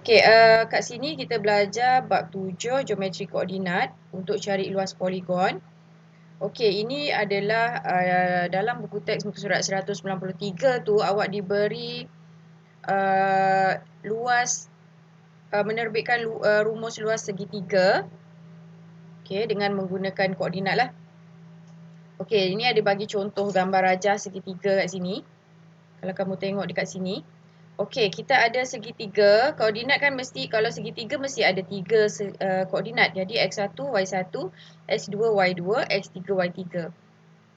Okey, kat sini kita belajar bab 7 geometri koordinat untuk cari luas poligon. Okey, ini adalah dalam buku teks muka surat 193 tu awak diberi luas menerbitkan rumus luas segitiga. Okey, dengan menggunakan koordinat lah. Okey, ini ada bagi contoh gambar rajah segitiga kat sini. Kalau kamu tengok dekat sini. Okey, kita ada segitiga. Koordinat kan mesti, kalau segitiga mesti ada 3 koordinat. Jadi X1, Y1, X2, Y2, X3, Y3.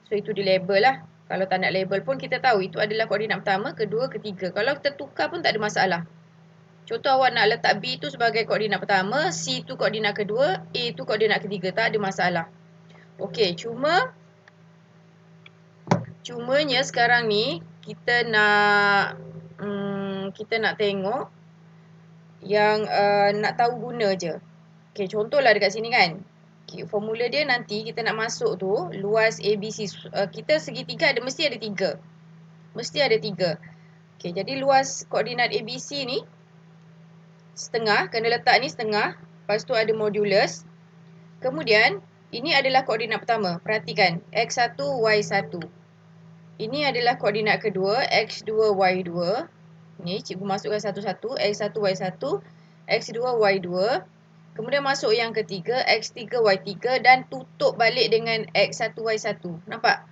So, itu dilabel lah. Kalau tak nak label pun kita tahu itu adalah koordinat pertama, kedua, ketiga. Kalau kita tukar pun tak ada masalah. Contoh awak nak letak B tu sebagai koordinat pertama, C tu koordinat kedua, A tu koordinat ketiga. Tak ada masalah. Okey, cumanya sekarang ni kita nak tengok yang nak tahu guna je. Okey, contohlah dekat sini kan. Okay, formula dia nanti kita nak masuk tu luas ABC. Kita segitiga mesti ada 3. Mesti ada 3. Okey, jadi luas koordinat ABC ni setengah, kena letak ni setengah. Lepas tu ada modulus. Kemudian ini adalah koordinat pertama. Perhatikan X1, Y1. Ini adalah koordinat kedua, X2, Y2. Ni cikgu masukkan satu-satu, X1, Y1, X2, Y2. Kemudian masuk yang ketiga, X3, Y3 dan tutup balik dengan X1, Y1. Nampak?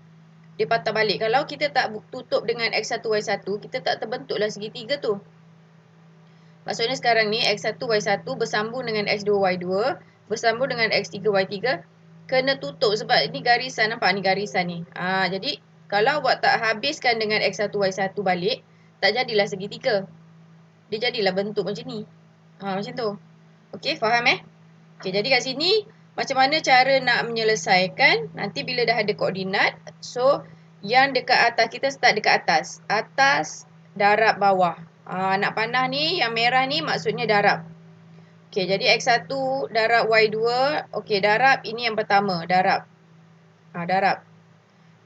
Dia patah balik. Kalau kita tak tutup dengan X1, Y1, kita tak terbentuklah segitiga tu. Maksudnya sekarang ni X1, Y1 bersambung dengan X2, Y2, bersambung dengan X3, Y3. Kena tutup sebab ni garisan. Nampak ni garisan ni. Jadi kalau awak tak habiskan dengan X1, Y1 balik, tak jadilah segitiga. Dia jadilah bentuk macam ni. Macam tu. Okey, faham Okey, jadi kat sini macam mana cara nak menyelesaikan. Nanti bila dah ada koordinat, so yang dekat atas, kita start dekat atas. Atas darab bawah. Nak panah ni, yang merah ni maksudnya darab. Okey, jadi X1 darab Y2. Okey, darab ini yang pertama, darab. Darab.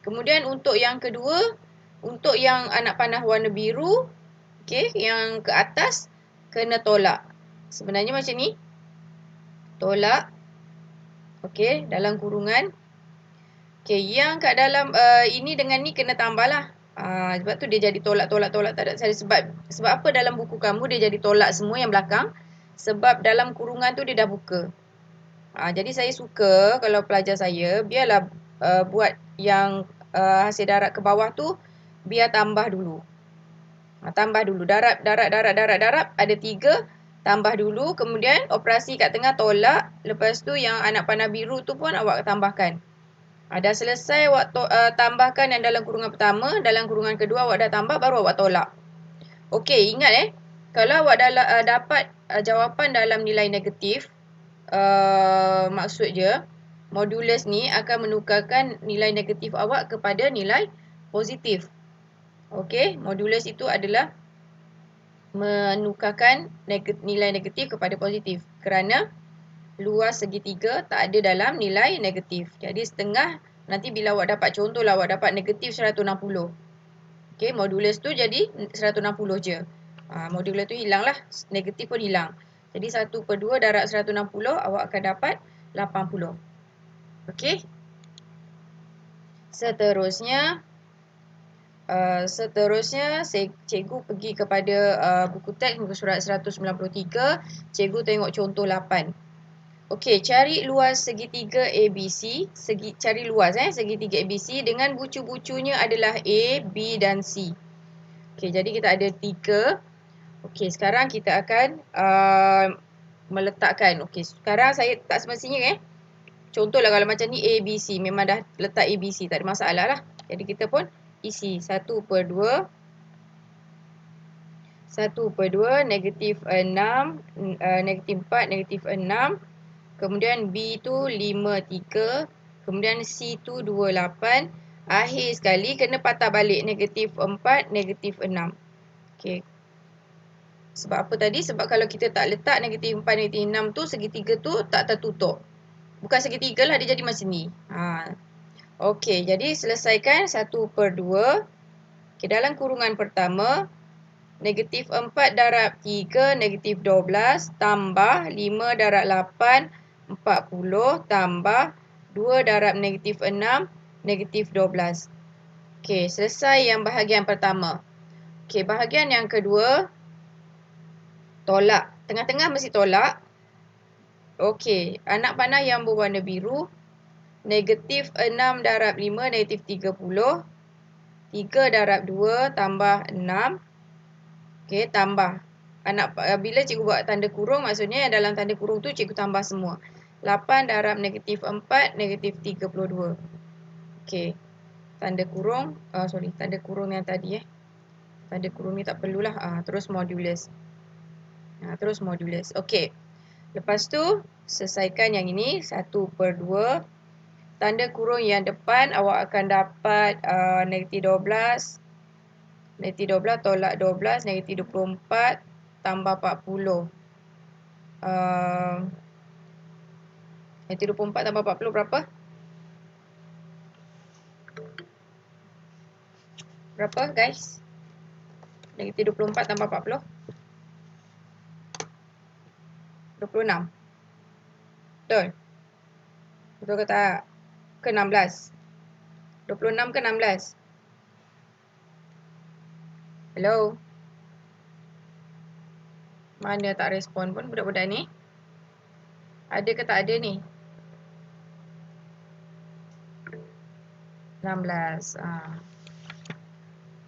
Kemudian untuk yang kedua, untuk yang anak panah warna biru, okey, yang ke atas kena tolak. Sebenarnya macam ni. Tolak. Okey, dalam kurungan. Okey, yang kat dalam ini dengan ni kena tambah lah. Sebab tu dia jadi tolak. Tak ada sebab apa dalam buku kamu dia jadi tolak semua yang belakang? Sebab dalam kurungan tu dia dah buka. Jadi saya suka kalau pelajar saya, biarlah buat yang hasil darab ke bawah tu, biar tambah dulu. Tambah dulu. Darab. Ada 3. Tambah dulu. Kemudian operasi kat tengah tolak. Lepas tu yang anak panah biru tu pun awak tambahkan. Dah selesai awak tambahkan yang dalam kurungan pertama. Dalam kurungan kedua awak dah tambah, baru awak tolak. Okey, ingat kalau awak dapat jawapan dalam nilai negatif, maksud je modulus ni akan menukarkan nilai negatif awak kepada nilai positif. Okey, modulus itu adalah menukarkan nilai negatif kepada positif kerana luas segitiga tak ada dalam nilai negatif. Jadi setengah, nanti bila awak dapat, contohlah awak dapat negatif 160. Okey, modulus tu jadi 160 je. Modulus tu hilang lah, negatif pun hilang. Jadi 1/2 darab 160, awak akan dapat 80. Okey. Seterusnya cikgu pergi kepada buku teks muka surat 193. Cikgu tengok contoh 8. Okey, cari luas segitiga ABC. Cari luas segitiga ABC dengan bucu-bucunya adalah A, B dan C. Okey, jadi kita ada 3. Okey, sekarang kita akan meletakkan. Okey, sekarang saya tak semestinya contohlah kalau macam ni A, B, C. Memang dah letak A, B, C. Tak ada masalah lah. Jadi kita pun isi 1/2. 1/2 negatif 6. Negatif 4, negatif 6. Kemudian B tu 5/3. Kemudian C tu 2/8. Akhir sekali kena patah balik. Negatif 4, negatif 6. Okey. Sebab apa tadi? Sebab kalau kita tak letak negatif 4, negatif 6 tu, segitiga tu tak tertutup. Bukan segitiga lah, dia jadi macam ni. Okey, jadi selesaikan 1/2. Okey, dalam kurungan pertama, Negatif 4 darab 3, negatif 12, tambah 5 darab 8, 40, tambah 2 darab negatif 6, negatif 12. Okey, selesai yang bahagian pertama. Okey, bahagian yang kedua, tolak. Tengah-tengah mesti tolak. Okey, anak panah yang berwarna biru, negatif 6 darab 5, negatif 30. 3 darab 2 tambah 6. Okey, tambah. Bila cikgu buat tanda kurung, maksudnya yang dalam tanda kurung tu cikgu tambah semua. 8 darab negatif 4, negatif 32. Okey. Tanda kurung, tanda kurung yang tadi Tanda kurung ni tak perlulah. Terus modulus. Terus modulus. Okey. Lepas tu, selesaikan yang ini. 1/2. Tanda kurung yang depan, awak akan dapat negatif 12. Negatif 12 tolak 12, negatif 24 tambah 40. Negatif 24 tambah 40 berapa? Berapa guys? Negatif 24 tambah 40? 26. Betul? Betul ke tak? Ke 16? 26 ke 16? Hello? Mana tak respon pun budak-budak ni? Ada ke tak ada ni? 16.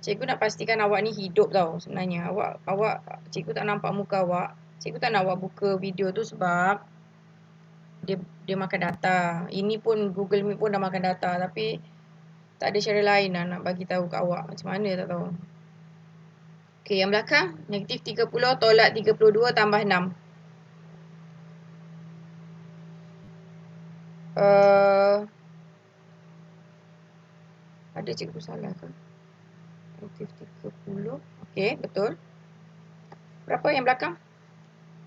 Cikgu nak pastikan awak ni hidup tau sebenarnya. Cikgu tak nampak muka awak. Cikgu tak nak awak buka video tu sebab dia makan data. Ini pun Google Meet pun dah makan data, tapi tak ada cara lain lah nak bagi tahu kat awak. Macam mana tak tahu. Okey, yang belakang negatif 30 tolak 32 tambah 6. Ada cikgu salah ke? Negatif 30. Okey, betul. Berapa yang belakang?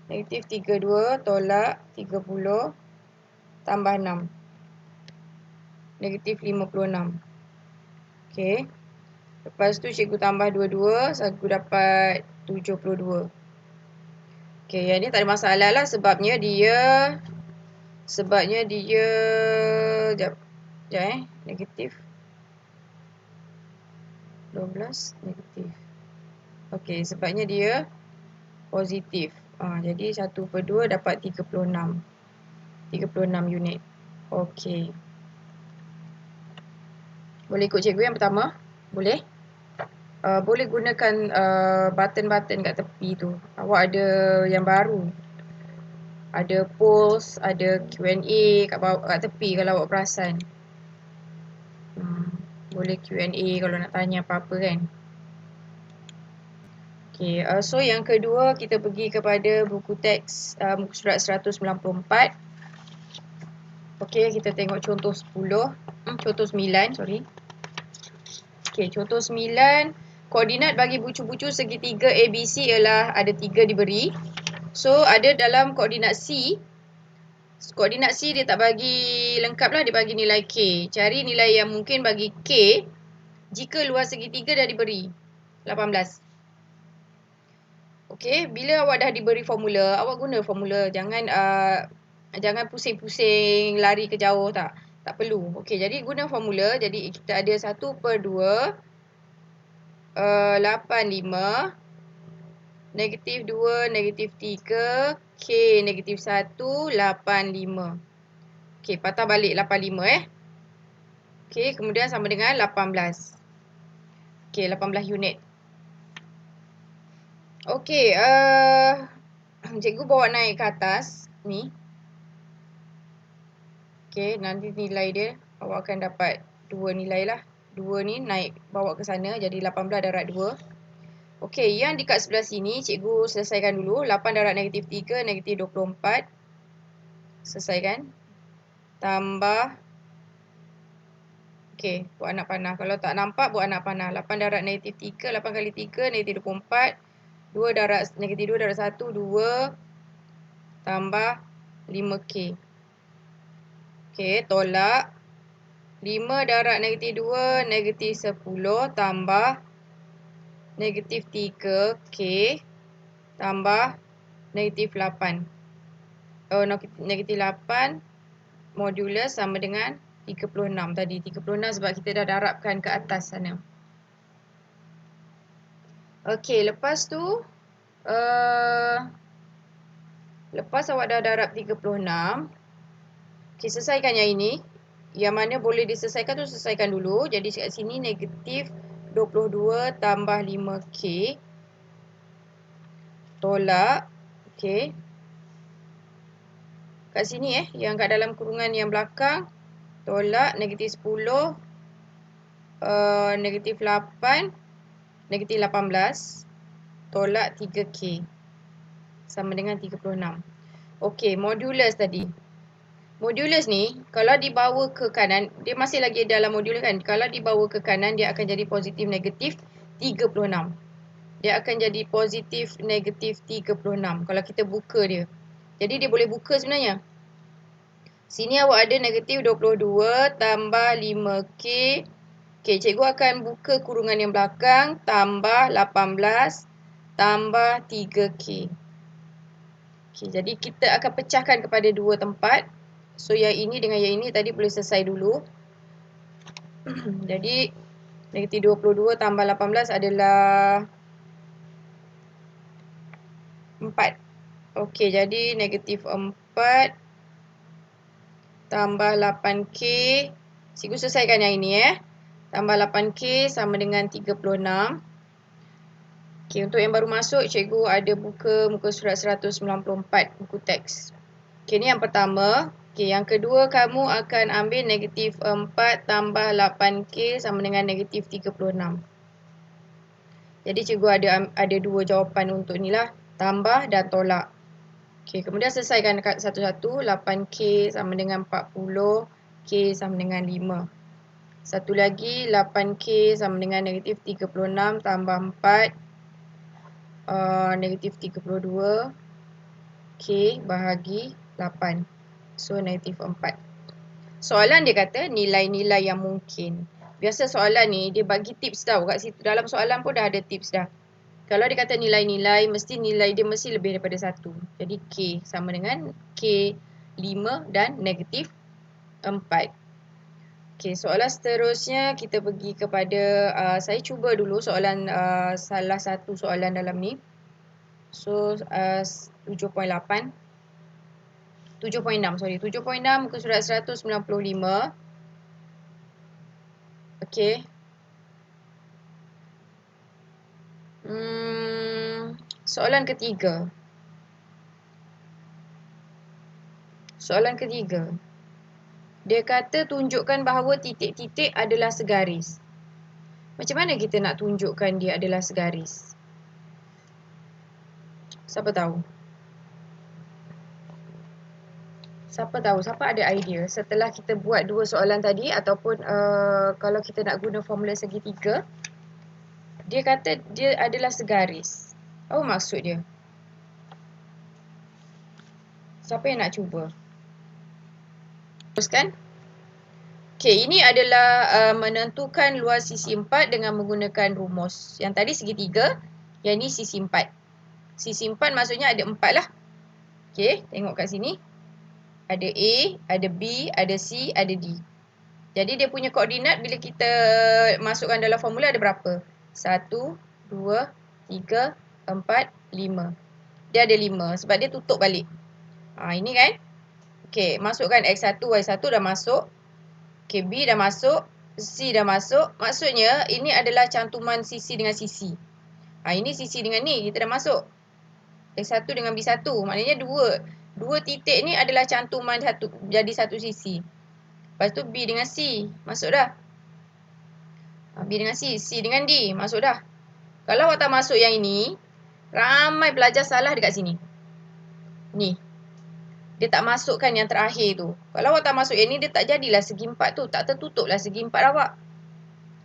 Negatif 32 tolak 30 tambah 6. Negatif 56. Okey. Lepas tu cikgu tambah 22, cikgu dapat 72. Okey, yang ni tak ada masalah lah sebabnya dia Sekejap, negatif 12 negatif. Okey, sebabnya dia positif. Jadi 1/2 dapat 36. 36 unit. Okey. Boleh ikut cikgu yang pertama? Boleh? Boleh gunakan button-button kat tepi tu. Awak ada yang baru. Ada polls, ada Q&A kat tepi kalau awak perasan. Boleh Q&A kalau nak tanya apa-apa kan. Okay, so yang kedua kita pergi kepada buku teks muka surat 194. Okay, kita tengok contoh 10. Contoh 9, sorry. Okay, contoh 9. Koordinat bagi bucu-bucu segitiga ABC ialah ada 3 diberi. So, ada dalam koordinat C. Koordinat C dia tak bagi lengkap lah, dia bagi nilai K. Cari nilai yang mungkin bagi K jika luas segitiga dah diberi 18. Okey, bila awak dah diberi formula, awak guna formula. Jangan pusing-pusing lari ke jauh tak. Tak perlu. Okey, jadi guna formula. Jadi kita ada 1/2 85 negatif 2 negatif 3 K negatif 1 85. Okey, patah balik 85 Okey, kemudian sama dengan 18. Okey, 18 unit. Okey, cikgu bawa naik ke atas ni. Okey, nanti nilai dia awak akan dapat 2 nilai lah. 2 ni naik bawa ke sana jadi 18 darab 2. Okey, yang dekat sebelah sini cikgu selesaikan dulu. 8 darab negatif 3 negatif 24. Selesaikan. Tambah. Okey, buat anak panah. Kalau tak nampak buat anak panah. 8 darab negatif 3, 8 kali 3 negatif 24. 2 darab negatif 2 darab 1 2 tambah 5K. Okey, tolak 5 darab negatif 2 negatif 10 tambah negatif 3K tambah negatif 8. Negatif 8 modulus sama dengan 36 tadi. 36 sebab kita dah darabkan ke atas sana. Okey, lepas tu lepas awak dah darab 36, okey, selesaikan yang ini. Yang mana boleh diselesaikan tu selesaikan dulu. Jadi kat sini negatif 22 tambah 5K tolak, okey. Kat sini yang kat dalam kurungan yang belakang tolak negatif 10 negatif 8 negatif 18 tolak 3K sama dengan 36. Okey, modulus tadi. Modulus ni kalau dibawa ke kanan, dia masih lagi dalam modulus kan. Kalau dibawa ke kanan dia akan jadi positif negatif 36. Dia akan jadi positif negatif 36 kalau kita buka dia. Jadi dia boleh buka sebenarnya. Sini awak ada negatif 22 tambah 5K. Okey, cikgu akan buka kurungan yang belakang tambah 18 tambah 3K. Okey, jadi kita akan pecahkan kepada dua tempat. So, yang ini dengan yang ini tadi boleh selesai dulu. Jadi, negatif 22 tambah 18 adalah 4. Okey, jadi negatif 4 tambah 8K. Cikgu selesaikan yang ini Tambah 8K sama dengan 36. Okey, untuk yang baru masuk, cikgu ada buka muka surat 194, buku teks. Okey, ni yang pertama. Okey, yang kedua kamu akan ambil negatif 4 tambah 8K sama dengan negatif 36. Jadi cikgu ada dua jawapan untuk ni lah. Tambah dan tolak. Okey, kemudian selesaikan satu-satu. 8K sama dengan 40. K sama dengan 5. Satu lagi 8K sama dengan negatif 36 tambah 4. Negatif 32. K bahagi 8. So, negatif 4. Soalan dia kata nilai-nilai yang mungkin. Biasa soalan ni dia bagi tips tau. Kat situ dalam soalan pun dah ada tips dah. Kalau dia kata nilai-nilai, mesti nilai dia mesti lebih daripada 1. Jadi K sama dengan K 5 dan negatif 4. Okey, soalan seterusnya kita pergi kepada, saya cuba dulu soalan salah satu soalan dalam ni. So, 7.8. 7.6, sorry. 7.6 muka surat 195. Okey. Soalan ketiga. Soalan ketiga. Dia kata tunjukkan bahawa titik-titik adalah segaris. Macam mana kita nak tunjukkan dia adalah segaris? Siapa tahu? Siapa tahu? Siapa ada idea setelah kita buat dua soalan tadi ataupun kalau kita nak guna formula segitiga, dia kata dia adalah segaris. Apa maksud dia? Siapa yang nak cuba? Teruskan. Okey, ini adalah menentukan luas sisi 4 dengan menggunakan rumus. Yang tadi segitiga, yang ini sisi 4. Sisi 4 maksudnya ada 4 lah. Okey, tengok kat sini. Ada A, ada B, ada C, ada D. Jadi dia punya koordinat bila kita masukkan dalam formula ada berapa? 1, 2, 3, 4, 5. Dia ada 5 sebab dia tutup balik. Ini kan? Okey, masukkan X1, Y1 dah masuk. Okey, B dah masuk. C dah masuk. Maksudnya ini adalah cantuman sisi dengan sisi. Ini sisi dengan ni kita dah masuk. X1 dengan B1. Maknanya dua titik ni adalah cantuman jadi satu sisi. Lepas tu B dengan C masuk dah. B dengan C, C dengan D masuk dah. Kalau awak tak masuk yang ini, ramai pelajar salah dekat sini. Ni. Dia tak masukkan yang terakhir tu. Kalau awak tak masuk yang ni, dia tak jadilah segi 4 tu. Tak tertutup lah segi 4 awak.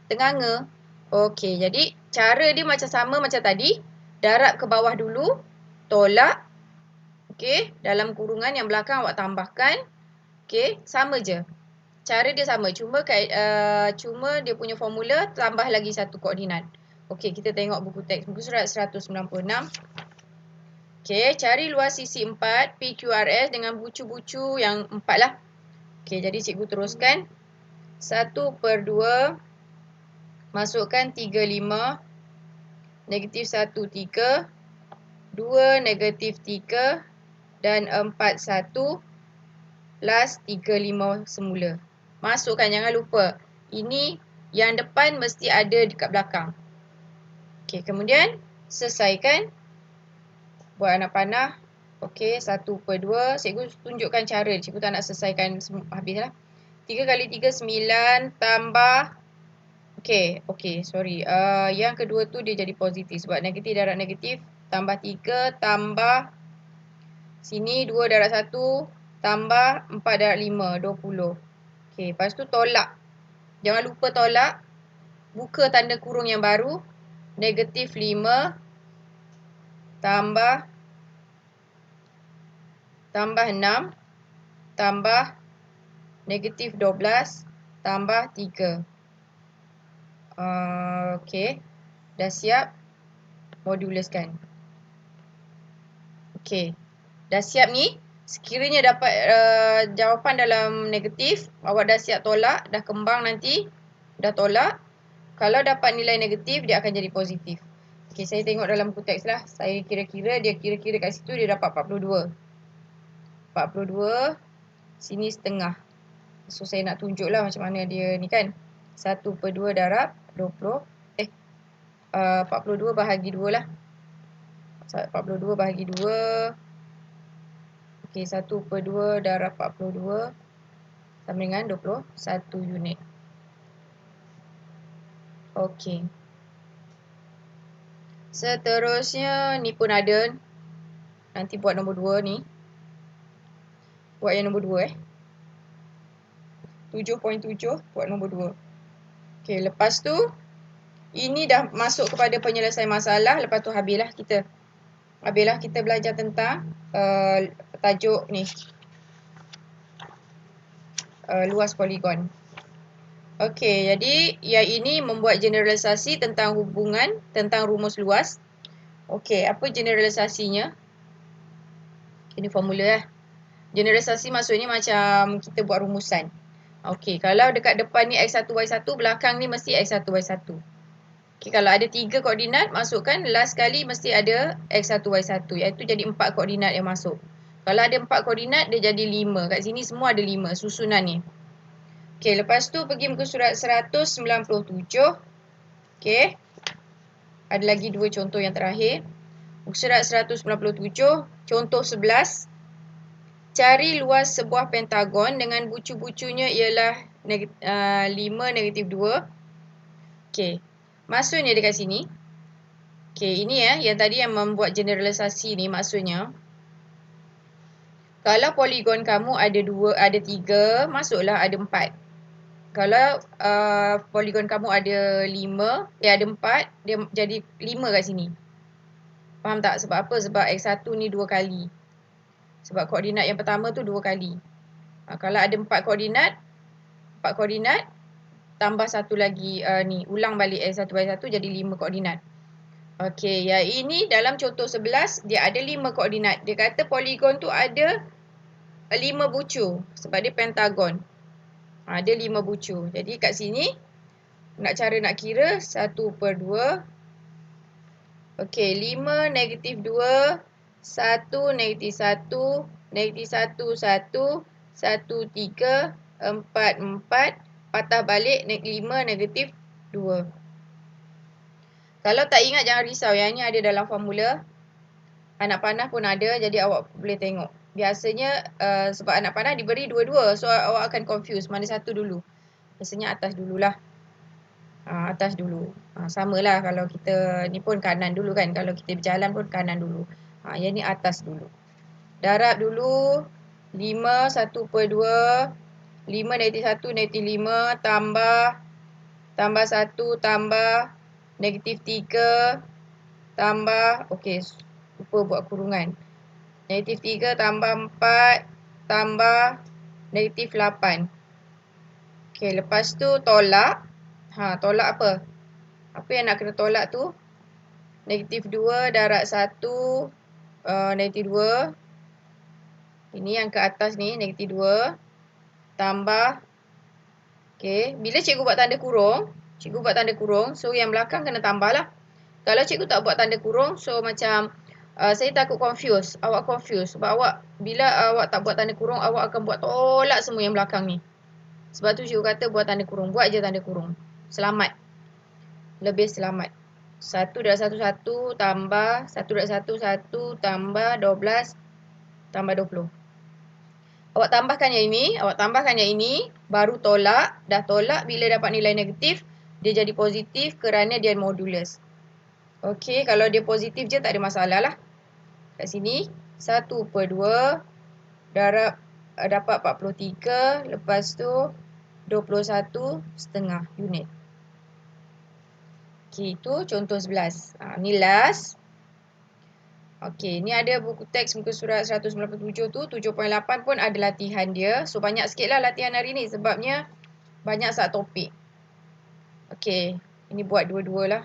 Tenganga. Okey, jadi cara dia macam sama macam tadi. Darab ke bawah dulu. Tolak. Okey, dalam kurungan yang belakang awak tambahkan. Okey, sama je. Cara dia sama. Cuma dia punya formula tambah lagi satu koordinat. Okey, kita tengok buku teks. Muka surat 196. Okey, cari luas sisi 4 PQRS dengan bucu-bucu yang 4 lah. Okey, jadi cikgu teruskan. 1/2 masukkan 35, -1, 3, 2, -3 dan 4, 1 plus 35 semula. Masukkan, jangan lupa. Ini yang depan mesti ada dekat belakang. Okey, kemudian selesaikan. Buat anak panah. Okey, 1/2. Cikgu tunjukkan cara. Cikgu tak nak selesaikan habis lah. 3 kali 3, 9 tambah. Okey, sorry. Yang kedua tu dia jadi positif. Sebab negatif darab negatif. Tambah 3 tambah. Sini 2 darab 1 tambah 4 darab 5, 20. Okey, lepas tu tolak. Jangan lupa tolak. Buka tanda kurung yang baru. -5 tambah 6 tambah -12 tambah 3. Okey. Dah siap. Moduluskan. Okey. Dah siap ni. Sekiranya dapat jawapan dalam negatif, awak dah siap tolak, dah kembang nanti, dah tolak. Kalau dapat nilai negatif, dia akan jadi positif. Okey, saya tengok dalam buku teks lah. Saya kira-kira, dia kira-kira kat situ dia dapat 42. 42, sini setengah. So, saya nak tunjuk lah macam mana dia ni kan. 1/2 darab 20. 42 bahagi 2 lah. 42 bahagi 2. Okey, 1/2 darab 42 sama dengan 21 unit. Okey. Seterusnya, ni pun ada. Nanti buat nombor 2 ni. Buat yang nombor 2 7.7 buat nombor 2. Okey, lepas tu ini dah masuk kepada penyelesaian masalah. Lepas tu habislah kita belajar tentang tajuk ni. Luas poligon. Okey, jadi yang ini membuat generalisasi tentang hubungan tentang rumus luas. Okey, apa generalisasinya? Ini formula lah. Generalisasi maksudnya macam kita buat rumusan. Okey, kalau dekat depan ni x1, y1, belakang ni mesti x1, y1. Okey, kalau ada 3 koordinat, masukkan last kali mesti ada x1, y1. Iaitu jadi 4 koordinat yang masuk. Kalau ada 4 koordinat, dia jadi 5. Kat sini semua ada 5 susunan ni. Okey, lepas tu pergi muka surat 197. Okey. Ada lagi 2 contoh yang terakhir. Muka surat 197, contoh 11. Cari luas sebuah pentagon dengan bucu-bucunya ialah 5, -2. Okey. Maksudnya dekat sini. Okey, ini yang tadi yang membuat generalisasi ni maksudnya. Kalau poligon kamu ada 3, masuklah ada 4. Kalau poligon kamu ada 5, ada 4, dia jadi 5 kat sini. Faham tak? Sebab apa? Sebab x1 ni 2 kali. Sebab koordinat yang pertama tu 2 kali. Kalau ada 4 koordinat, tambah satu lagi ni, ulang balik x1 y1 jadi 5 koordinat. Okey, yang ini dalam contoh 11, dia ada 5 koordinat. Dia kata poligon tu ada 5 bucu sebab dia pentagon. Ada 5 bucu. Jadi kat sini cara nak kira 1/2. Okey, 5, -2, 1, -1, -1, 1, 1, 3, 4, 4, patah balik 5, -2. Kalau tak ingat jangan risau, yang ni ada dalam formula. Anak panah pun ada, jadi awak boleh tengok. Biasanya sebab anak panah diberi dua-dua, so awak akan confuse mana satu dulu. Biasanya atas dululah. Atas dulu. Samalah kalau kita ni pun kanan dulu kan. Kalau kita berjalan pun kanan dulu. Yang ni atas dulu. Darab dulu 5, 1/2, 5, -1, -5, tambah 1, tambah -3, tambah, okey, lupa buat kurungan. -3 tambah 4, tambah -8. Okey, lepas tu tolak. Tolak apa? Apa yang nak kena tolak tu? Negatif 2 darab 1 negatif 2. Ini yang ke atas ni negatif 2 tambah. Okay, bila cikgu buat tanda kurung, so yang belakang kena tambah lah. Kalau cikgu tak buat tanda kurung, so macam saya takut confuse. Awak confuse sebab bila awak tak buat tanda kurung, awak akan buat tolak semua yang belakang ni. Sebab tu cikgu kata buat tanda kurung. Buat je tanda kurung. Selamat. Lebih selamat. 1 darab 1, 1 tambah 1 darab 1, 1 tambah 12 tambah 20. Awak tambahkan yang ini, baru tolak. Dah tolak, bila dapat nilai negatif, dia jadi positif kerana dia modulus. Okey, kalau dia positif je tak ada masalah lah. Kat sini, 1/2 darab dapat 43, lepas tu 21,5 unit. Okey, itu contoh 11. Ni last. Okey, ni ada buku teks muka surat 197 tu, 7.8 pun ada latihan dia. So, banyak sikit lah latihan hari ni sebabnya banyak sat topik. Okey, ini buat dua-dua lah.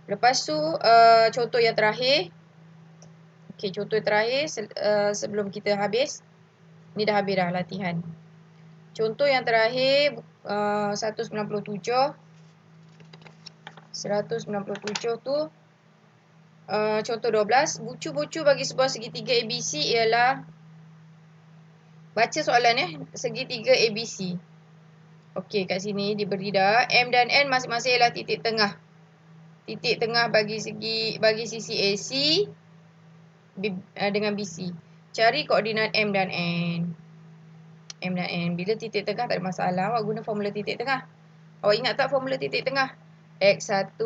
Lepas tu, contoh yang terakhir. Okey, contoh terakhir sebelum kita habis. Ni dah habis dah latihan. Contoh yang terakhir, 197. 197 tu, contoh 12, bucu-bucu bagi sebuah segitiga ABC ialah, baca soalan segitiga ABC. Okey, kat sini diberi dah M dan N masing-masing ialah titik tengah. Titik tengah bagi sisi AC dengan BC. Cari koordinat M dan N. M dan N. Bila titik tengah tak ada masalah, awak guna formula titik tengah. Awak ingat tak formula titik tengah? X1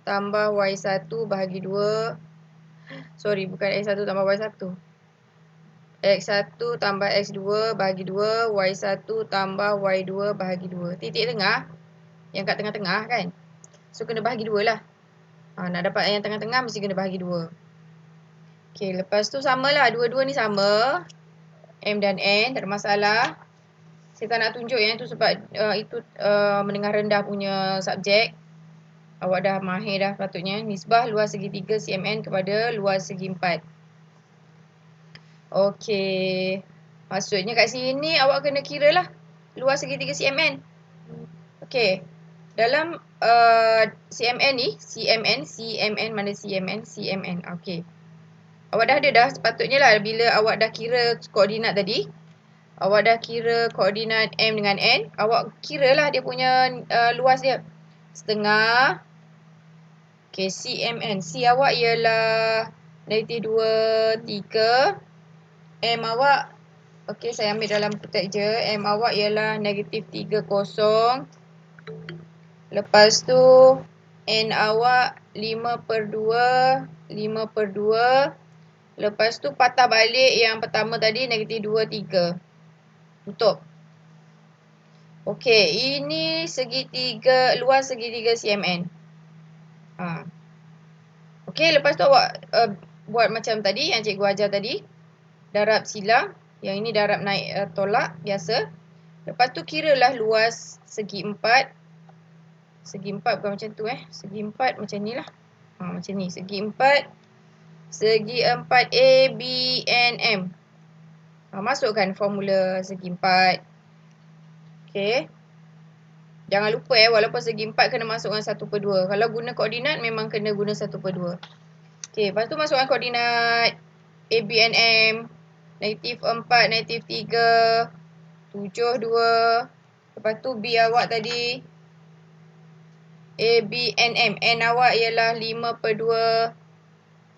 tambah Y1 bahagi 2. Sorry, bukan X1 tambah Y1. X1 tambah X2 bahagi 2. Y1 tambah Y2 bahagi 2. Titik tengah. Yang kat tengah-tengah kan. So, kena bahagi 2 lah. Nak dapat yang tengah-tengah mesti kena bahagi 2. Okay, lepas tu samalah. Dua-dua ni sama. M dan N, tak ada masalah. Saya tak nak tunjuk yang itu sebab itu menengah rendah punya subjek. Awak dah mahir dah patutnya. Nisbah luas segitiga CMN kepada luas segi 4. Okey. Maksudnya kat sini awak kena kira lah luas segitiga CMN. Okey. Dalam CMN ni, CMN mana CMN. Okey. Awak dah ada dah sepatutnya lah bila awak dah kira koordinat tadi. Awak dah kira koordinat M dengan N. Awak kira lah dia punya luas dia. Setengah. Okey, CMN. C awak ialah negatif 2, 3. M awak, okey saya ambil dalam teks je. M awak ialah negatif 3, 0. Lepas tu, N awak 5/2, 5/2. Lepas tu patah balik yang pertama tadi negatif 2, 3. Tutup. Okey, ini luas segitiga CMN. Okey, lepas tu awak buat macam tadi yang cikgu ajar tadi. Darab silang. Yang ini darab naik tolak biasa. Lepas tu kiralah luas segi 4. Segi 4 bukan macam tu Segi 4 macam ni lah. Macam ni. Segi 4. Segi 4 A, B, N, M. Masukkan formula segi 4. Okey. Jangan lupa walaupun segi 4 kena masukkan 1/2. Kalau guna koordinat memang kena guna 1/2. Okey, lepas tu masukkan koordinat A, B, N, M. Negatif 4, negatif 3, 7, 2. Lepas tu B awak tadi A, B, N, M. N awak ialah 5/2.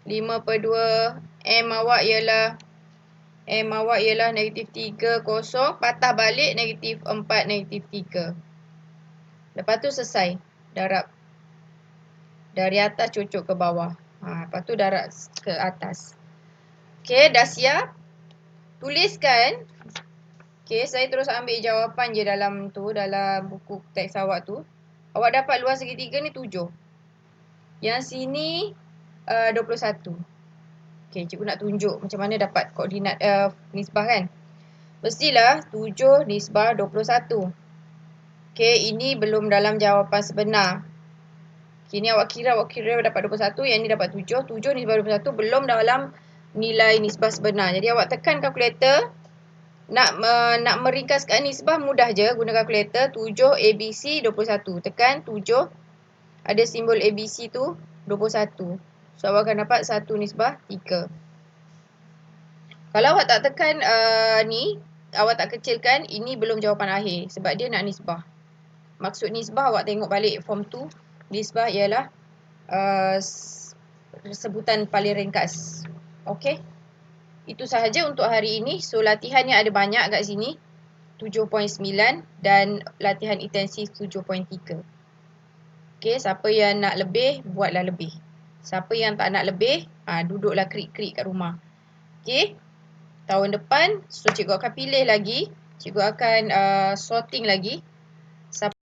5/2. M awak ialah negatif 3, 0. Patah balik negatif 4, negatif 3. Lepas tu selesai. Darab. Dari atas cucuk ke bawah. Lepas tu darab ke atas. Okey, dah siap. Tuliskan. Okey, saya terus ambil jawapan je dalam buku teks awak tu. Awak dapat luas segitiga ni 7. Yang sini 21. Okey, cikgu nak tunjuk macam mana dapat koordinat nisbah kan. Mestilah 7 nisbah 21. Okey. Okay, ini belum dalam jawapan sebenar. Okay, ni awak kira dapat 21, yang ni dapat 7. 7 nisbah 21 belum dalam nilai nisbah sebenar. Jadi awak tekan kalkulator. Nak meringkaskan nisbah mudah je guna kalkulator. 7 ABC 21. Tekan 7. Ada simbol ABC tu 21. So awak akan dapat 1 nisbah 3. Kalau awak tak tekan ni, awak tak kecilkan, ini belum jawapan akhir sebab dia nak nisbah. Maksud nisbah awak tengok balik form 2. Nisbah ialah sebutan paling ringkas. Okey. Itu sahaja untuk hari ini. So latihannya ada banyak kat sini. 7.9 dan latihan intensif 7.3. Okey, siapa yang nak lebih, buatlah lebih. Siapa yang tak nak lebih, duduklah krik-krik kat rumah. Okey. Tahun depan, so cikgu akan pilih lagi. Cikgu akan sorting lagi.